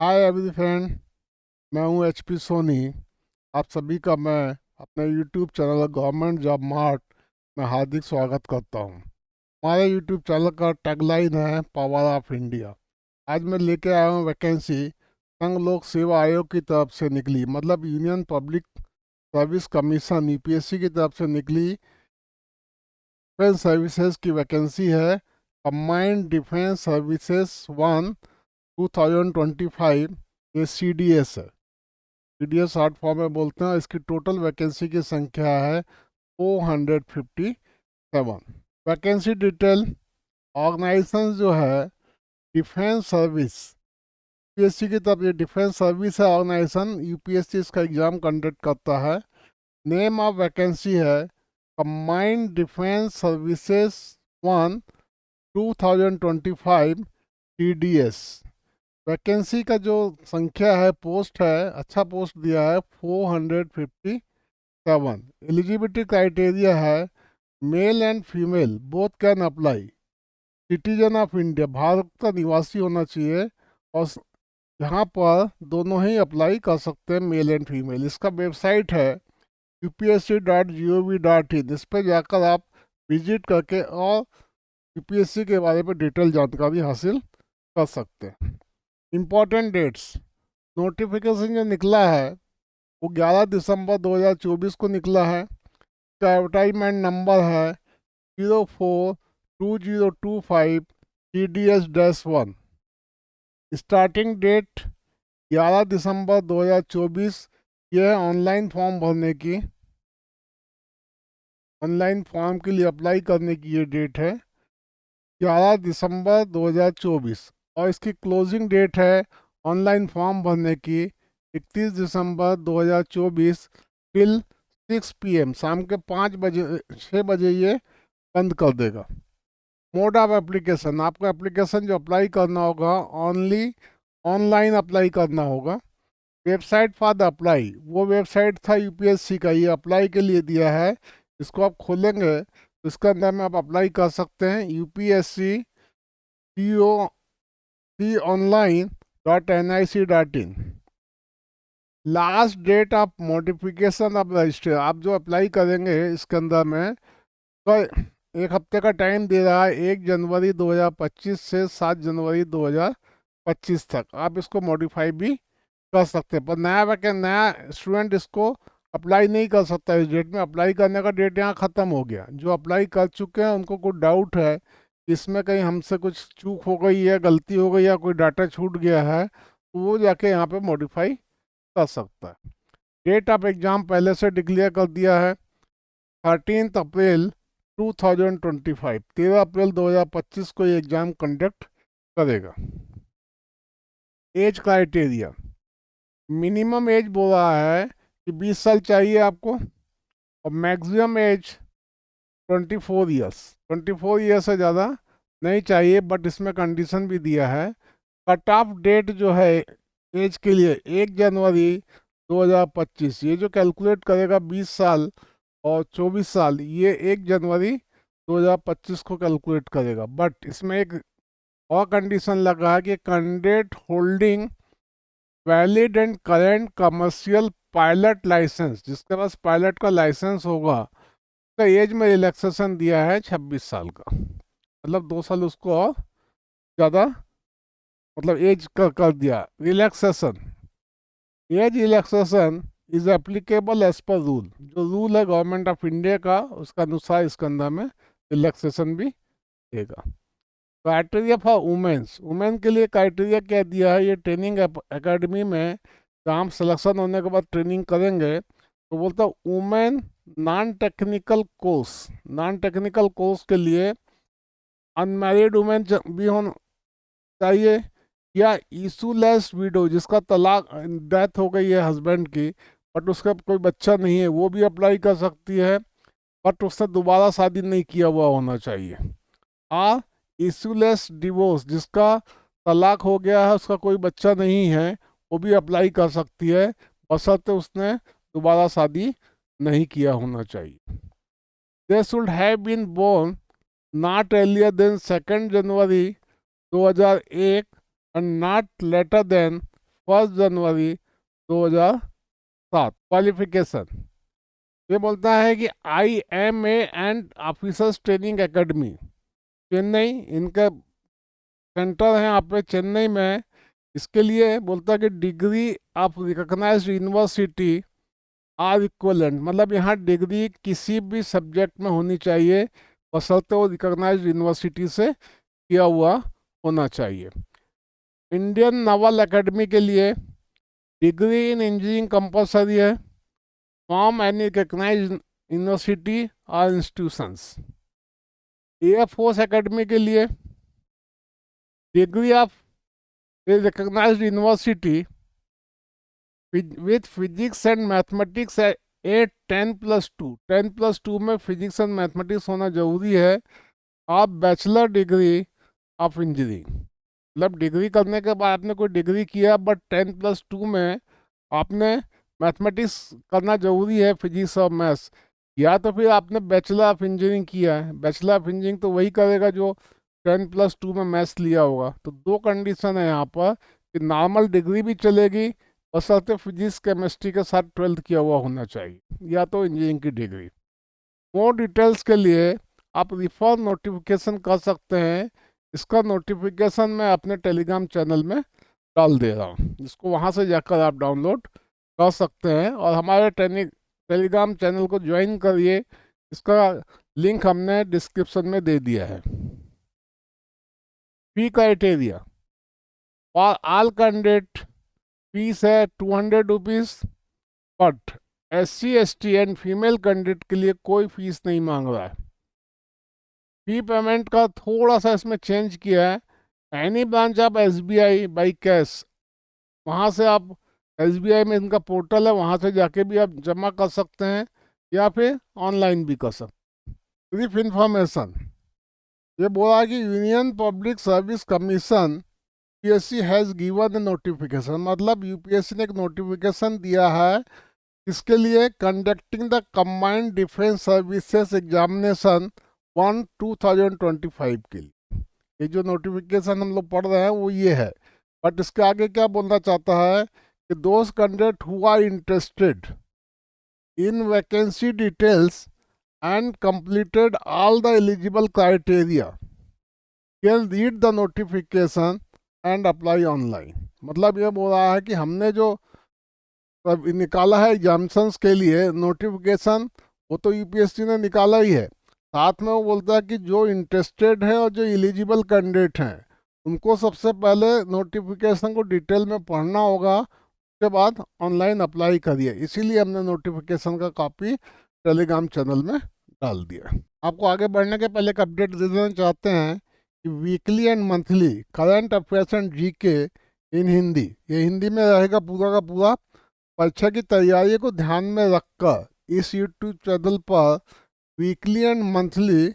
हाय every friend. मैं हूँ HP Soni. आप सभी का मैं अपने YouTube channel government job mart में हार्दिक स्वागत करता हूँ। हमारे यूट्यूब चैनल का टैगलाइन है पावर ऑफ इंडिया। आज मैं लेके आया हूँ वैकेंसी संघ लोक सेवा आयोग की तरफ से निकली, मतलब union public service commission UPSC की तरफ से निकली डिफेंस सर्विसेज की वैकेंसी है। कंबाइंड डिफेंस सर्विसेज 1 2025 ये CDS है। CDS शॉर्ट फॉर्म में बोलते हैं। इसकी टोटल वैकेंसी की संख्या है 457। वैकेंसी डिटेल, ऑर्गेनाइजेशन जो है डिफेंस सर्विस, यूपीएससी की तरफ ये डिफेंस सर्विस है ऑर्गेनाइजेशन। यूपीएससी इसका एग्जाम कंडक्ट करता है। नेम ऑफ वैकेंसी है combined defence services 1 2025 CDS। Vacancy का जो संख्या है, पोस्ट है, अच्छा पोस्ट दिया है 457। एलिजिबिलिटी क्राइटेरिया है male and female both can apply. Citizen of India, Bharat का निवासी होना चाहिए, और यहाँ पर दोनों ही अप्लाई कर सकते हैं, मेल एंड फीमेल। इसका वेबसाइट है upsc.gov.in। इस पर जाकर आप विजिट करके और यूपीएससी के बारे में डिटेल जानकारी हासिल कर सकते हैं। इम्पॉर्टेंट डेट्स, नोटिफिकेशन जो निकला है वो 11 दिसंबर 2024 को निकला है। इसका एडवर्टाइजमेंट नंबर है 042025 TDS-1। स्टार्टिंग डेट 11 दिसंबर 2024। यह है ऑनलाइन फॉर्म भरने की, ऑनलाइन फॉर्म के लिए अप्लाई करने की ये डेट है 11 दिसंबर 2024। और इसकी क्लोजिंग डेट है ऑनलाइन फॉर्म भरने की 31 दिसंबर 2024 टिल 6 PM, शाम के 6 बजे ये बंद कर देगा। मोड ऑफ एप्लीकेशन, आपको एप्लीकेशन जो अप्लाई करना होगा ओनली ऑनलाइन अप्लाई करना होगा। वेबसाइट फॉर द अप्लाई, वो वेबसाइट था यूपीएससी का, ये अप्लाई के लिए दिया है। इसको आप खोलेंगे तो इसके अंदर में आप अप्लाई कर सकते हैं, upsc.online.nic.in। Last date of modification of register, आप जो अप्लाई करेंगे इसके अंदर में तो 1 हफ्ते का टाइम दे रहा है, 1 जनवरी 2025 से 7 जनवरी 2025 तक आप इसको मॉडिफाई भी कर सकते हैं। पर नया स्टूडेंट इसको अप्लाई नहीं कर सकता। इस डेट में अप्लाई करने का डेट यहाँ ख़त्म हो गया। जो अप्लाई कर चुके हैं उनको कुछ डाउट है कि इसमें कहीं हमसे कुछ चूक हो गई है, गलती हो गई या कोई डाटा छूट गया है, तो वो जाके यहाँ पे मॉडिफाई कर सकता है। डेट ऑफ एग्ज़ाम पहले से डिक्लेयर कर दिया है 13 अप्रैल 2025, 13 अप्रैल 2025 को ये एग्ज़ाम कंडक्ट करेगा। एज क्राइटेरिया, मिनिमम एज बोल रहा है कि 20 साल चाहिए आपको, और मैक्सिमम एज 24 ईयर्स। 24 ईयर्स से ज़्यादा नहीं चाहिए, बट इसमें कंडीशन भी दिया है। कट ऑफ डेट जो है एज के लिए 1 जनवरी 2025, ये जो कैलकुलेट करेगा 20 साल और 24 साल, ये 1 जनवरी 2025 को कैलकुलेट करेगा। बट इसमें एक और कंडीशन लगा है कि candidate holding valid and current commercial pilot licence, जिसके पास पायलट का लाइसेंस होगा, उसका एज में रिलैक्सेशन दिया है 26 साल का, मतलब 2 साल उसको और ज़्यादा, मतलब एज कर दिया relaxation. Age relaxation is applicable as per rule, जो रूल है गवर्नमेंट ऑफ इंडिया का उसका अनुसार इसके अंदर में रिलैक्सेशन भी देगा। क्राइटेरिया फॉर वुमेन्स, वुमेन के लिए क्राइटेरिया क्या दिया है, ये ट्रेनिंग एकेडमी में जहाँ हम सिलेक्शन होने के बाद ट्रेनिंग करेंगे तो बोलता है women non technical course, non technical course के लिए अनमैरिड वुमेन भी होना चाहिए, या इशूलेस विडो, जिसका तलाक डेथ हो गई है हस्बैंड की बट उसका कोई बच्चा नहीं है, वो भी अप्लाई कर सकती है, बट उसने दोबारा शादी नहीं किया हुआ होना चाहिए। आ इशूलेस डिवोर्स, जिसका तलाक हो गया है, उसका कोई बच्चा नहीं है, वो भी अप्लाई कर सकती है, बशर्ते उसने दोबारा शादी नहीं किया होना चाहिए। They should have been born not earlier than 2 January 2001 and not later than 1 January 2007। Qualification ये बोलता है कि IMA and officers training academy Chennai, इनका सेंटर है यहाँ पे चेन्नई में। इसके लिए बोलता है कि degree of recognised university or equivalent, मतलब यहाँ डिग्री किसी भी सब्जेक्ट में होनी चाहिए, बशर्ते वो रिकॉग्नाइज्ड यूनिवर्सिटी से किया हुआ होना चाहिए। इंडियन नावल एकेडमी के लिए डिग्री इन इंजीनियरिंग कंपलसरी है फ्रॉम एनी रिकॉग्नाइज्ड यूनिवर्सिटी और इंस्टीट्यूशंस। एयर फोर्स एकेडमी के लिए degree of a recognised university with physics and mathematics at 10+2। 10+2 में फिजिक्स एंड मैथमेटिक्स होना जरूरी है। आप बैचलर डिग्री ऑफ इंजीनियरिंग, मतलब डिग्री करने के बाद आपने कोई डिग्री किया बट 10+2 में आपने मैथमेटिक्स करना जरूरी है, फिजिक्स और मैथ्स, या तो फिर आपने बैचलर ऑफ इंजीनियरिंग किया है। बैचलर ऑफ इंजीनियरिंग तो वही करेगा जो 10+2 में मैथ्स लिया होगा। तो दो कंडीशन है यहाँ पर कि नॉर्मल डिग्री भी चलेगी, बशर्ते फिजिक्स केमिस्ट्री के साथ 12th किया हुआ होना चाहिए, या तो इंजीनियरिंग की डिग्री। मोर डिटेल्स के लिए आप रिफर नोटिफिकेशन कर सकते हैं। इसका नोटिफिकेशन मैं अपने टेलीग्राम चैनल में डाल दे रहा हूँ, जिसको वहाँ से जाकर आप डाउनलोड कर सकते हैं और हमारे टेलीग्राम चैनल को ज्वाइन करिए। इसका लिंक हमने डिस्क्रिप्शन में दे दिया है। Fee criteria for all candidate fees है 200 rupees, but SC ST and female candidate के लिए कोई फीस नहीं मांग रहा है। फी पेमेंट का थोड़ा सा इसमें चेंज किया है। Any branch of SBI by cash, वहाँ से आप SBI में इनका पोर्टल है, वहाँ से जाके भी आप जमा कर सकते हैं या फिर ऑनलाइन भी कर सकते हैं। ब्रीफ इंफॉर्मेशन ये बोला है कि union public service commission UPSC has given notification, मतलब UPSC ने एक नोटिफिकेशन दिया है इसके लिए conducting the combined defence services examination 1/2025 के लिए। ये जो नोटिफिकेशन हम लोग पढ़ रहे हैं वो ये है, बट इसके आगे क्या बोलना चाहता है कि those candidate who are interested in vacancy details and completed all the eligible criteria can read the notification and apply online। मतलब ये बोल रहा है कि हमने जो निकाला है एग्जामिशंस के लिए नोटिफिकेशन, वो तो UPSC ने निकाला ही है, साथ में वो बोलता है कि जो इंटरेस्टेड है और जो एलिजिबल कैंडिडेट हैं उनको सबसे पहले नोटिफिकेशन को डिटेल में पढ़ना होगा, उसके बाद ऑनलाइन अप्लाई करिए। इसीलिए हमने नोटिफिकेशन का कॉपी टेलीग्राम चैनल में डाल दिया। आपको आगे बढ़ने के पहले एक अपडेट दे देना चाहते हैं कि weekly and monthly current affairs and GK इन हिंदी, ये हिंदी में रहेगा पूरा का पूरा। परीक्षा की तैयारी को ध्यान में रखकर इस YouTube चैनल पर weekly and monthly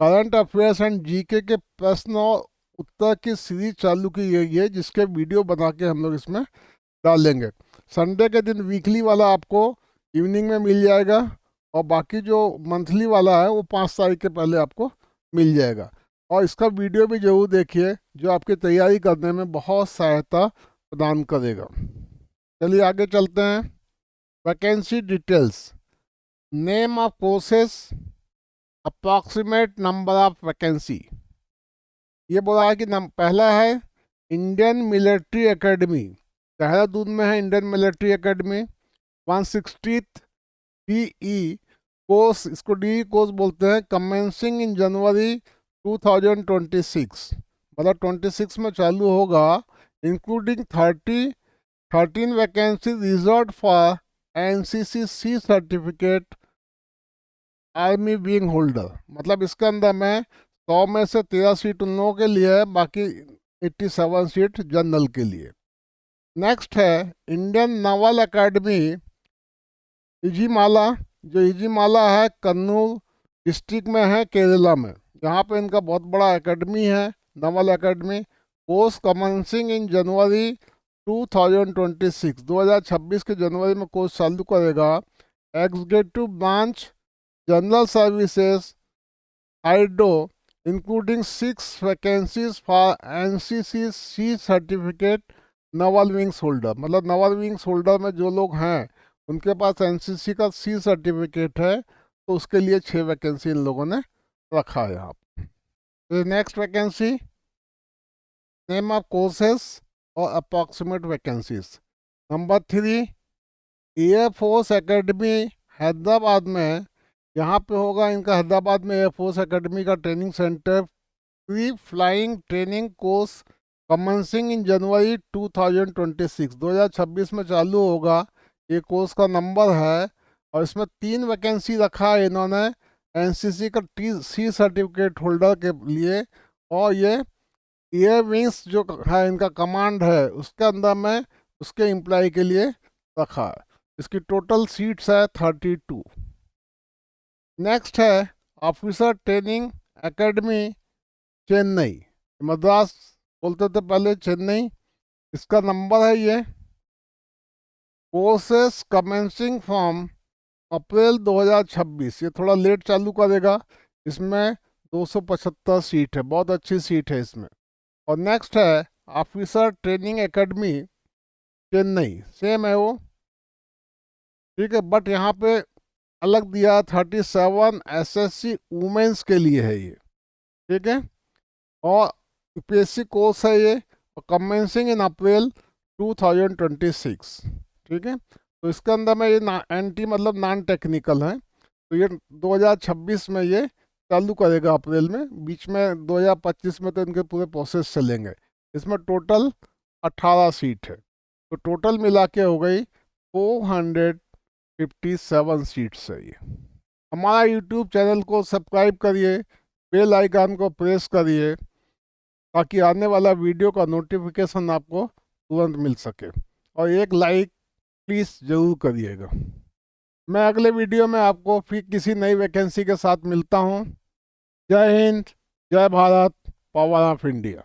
current affairs and GK के प्रश्न और उत्तर की सीरीज चालू की गई है, जिसके वीडियो बना के हम लोग इसमें डालेंगे। संडे के दिन वीकली वाला आपको इवनिंग में मिल जाएगा और बाकी जो मंथली वाला है वो 5 तारीख के पहले आपको मिल जाएगा। और इसका वीडियो भी जरूर देखिए, जो आपकी तैयारी करने में बहुत सहायता प्रदान करेगा। चलिए आगे चलते हैं। Vacancy details, name of courses, approximate number of vacancy. ये बोला है कि पहला है इंडियन मिलिट्री एकेडमी, देहरादून में है Indian military academy. 160th DE course, इसको DE कोर्स बोलते हैं, कमेंसिंग इन जनवरी 2026, मतलब 26 में चालू होगा। Including 13 vacancy reserve for NCC C certificate army wing holder, मतलब इसके अंदर में 100 में से 13 सीट उन लोगों के लिए है, बाकी 87 सीट जनरल के लिए। नेक्स्ट है इंडियन नावल एकेडमी इजीमाला, जो इजीमाला है कन्नूर डिस्ट्रिक्ट में है केरला में। यहाँ पे इनका बहुत बड़ा एकेडमी है, novel academy. Course commencing in January 2026, 2026 के जनवरी में कोर्स चालू करेगा। Executive branch general services आइडो including 6 vacancies for NCC C certificate Naval wings holder, मतलब नवल विंग्स होल्डर में जो लोग हैं उनके पास एनसीसी का सी सर्टिफिकेट है, तो उसके लिए 6 वैकेंसी इन लोगों ने रखा है यहाँ पे। Next vacancy, name of courses और approximate vacancies. Number 3, air force academy Hyderabad में, यहाँ पे होगा इनका हैदराबाद में एयरफोर्स एकेडमी का training centre. Pre flying training course commencing in January 2026, 2026 में चालू होगा। ये कोर्स का नंबर है और इसमें 3 वैकेंसी रखा है इन्होंने एनसीसी का सी सर्टिफिकेट होल्डर के लिए, और ये एयर विंग्स जो है इनका कमांड है उसके अंदर में उसके एम्प्लॉय के लिए रखा है। इसकी टोटल सीट्स है 32। नेक्स्ट है officer training academy Chennai, Madras बोलते थे पहले, चेन्नई। इसका नंबर है ये, कोर्सेस कमेंसिंग फ्रॉम अप्रैल 2026, ये थोड़ा लेट चालू करेगा। इसमें 275 सीट है, बहुत अच्छी सीट है इसमें। और नेक्स्ट है officer training academy Chennai, same है वो, ठीक है, बट यहाँ पे अलग दिया 37 एसएससी वुमेन्स के लिए है ये, ठीक है। और यूपीएससी कोर्स है ये, कमेंसिंग इन अप्रैल 2026, ठीक है। तो इसके अंदर में ये एनटी मतलब नॉन टेक्निकल है, तो ये 2026 में ये चालू करेगा अप्रैल में, बीच में 2025 में तो इनके पूरे प्रोसेस चलेंगे। इसमें टोटल 18 सीट है, तो टोटल मिला के हो गई 457 सीट्स है ये। हमारा यूट्यूब चैनल को सब्सक्राइब करिए, बेल आइकन को प्रेस करिए ताकि आने वाला वीडियो का नोटिफिकेशन आपको तुरंत मिल सके, और एक लाइक प्लीज़ ज़रूर करिएगा। मैं अगले वीडियो में आपको फिर किसी नई वैकेंसी के साथ मिलता हूँ। जय हिंद, जय भारत, पावर ऑफ इंडिया।